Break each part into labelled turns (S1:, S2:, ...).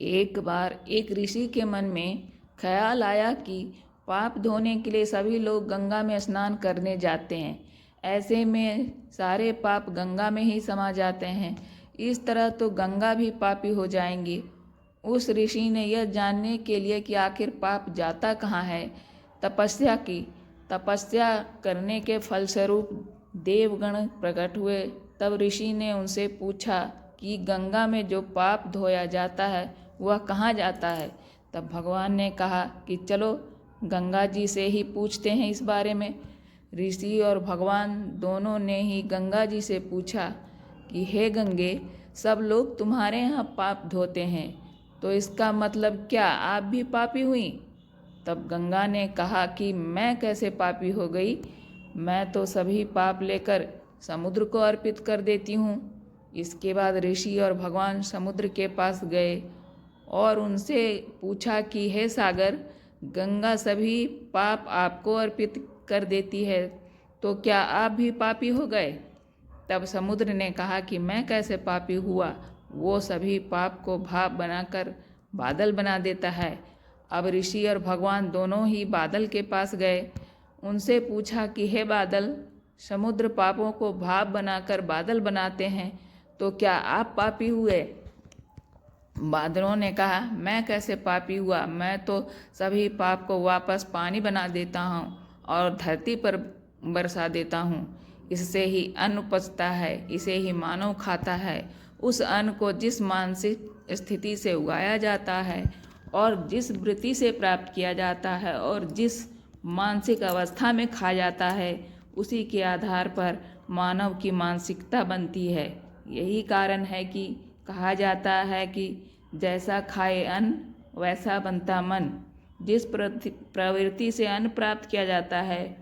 S1: एक बार एक ऋषि के मन में ख्याल आया कि पाप धोने के लिए सभी लोग गंगा में स्नान करने जाते हैं। ऐसे में सारे पाप गंगा में ही समा जाते हैं। इस तरह तो गंगा भी पापी हो जाएंगी। उस ऋषि ने यह जानने के लिए कि आखिर पाप जाता कहाँ है, तपस्या की। तपस्या करने के फलस्वरूप देवगण प्रकट हुए। तब ऋषि ने उनसे पूछा कि गंगा में जो पाप धोया जाता है वह कहाँ जाता है। तब भगवान ने कहा कि चलो गंगा जी से ही पूछते हैं इस बारे में। ऋषि और भगवान दोनों ने ही गंगा जी से पूछा कि हे गंगे, सब लोग तुम्हारे यहाँ पाप धोते हैं, तो इसका मतलब क्या आप भी पापी हुई? तब गंगा ने कहा कि मैं कैसे पापी हो गई, मैं तो सभी पाप लेकर समुद्र को अर्पित कर देती हूँ। इसके बाद ऋषि और भगवान समुद्र के पास गए और उनसे पूछा कि हे सागर, गंगा सभी पाप आपको अर्पित कर देती है, तो क्या आप भी पापी हो गए? तब समुद्र ने कहा कि मैं कैसे पापी हुआ, वो सभी पाप को भाप बनाकर बादल बना देता है। अब ऋषि और भगवान दोनों ही बादल के पास गए। उनसे पूछा कि हे बादल, समुद्र पापों को भाप बनाकर बादल बनाते हैं, तो क्या आप पापी हुए? बादलों ने कहा, मैं कैसे पापी हुआ, मैं तो सभी पाप को वापस पानी बना देता हूँ और धरती पर बरसा देता हूँ। इससे ही अन्न उपजता है, इसे ही मानव खाता है। उस अन्न को जिस मानसिक स्थिति से उगाया जाता है और जिस वृत्ति से प्राप्त किया जाता है और जिस मानसिक अवस्था में खा जाता है, उसी के आधार पर मानव की मानसिकता बनती है। यही कारण है कि कहा जाता है कि जैसा खाए अन्न वैसा बनता मन। जिस प्रवृत्ति से अन्न प्राप्त किया जाता है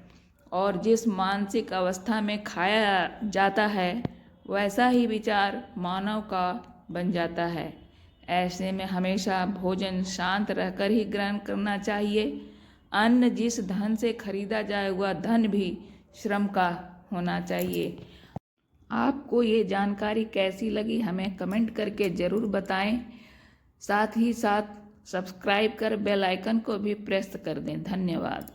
S1: और जिस मानसिक अवस्था में खाया जाता है, वैसा ही विचार मानव का बन जाता है। ऐसे में हमेशा भोजन शांत रहकर ही ग्रहण करना चाहिए। अन्न जिस धन से खरीदा जाए वह धन भी श्रम का होना चाहिए। आपको ये जानकारी कैसी लगी हमें कमेंट करके ज़रूर बताएं। साथ ही साथ सब्सक्राइब कर बेल आइकन को भी प्रेस कर दें। धन्यवाद।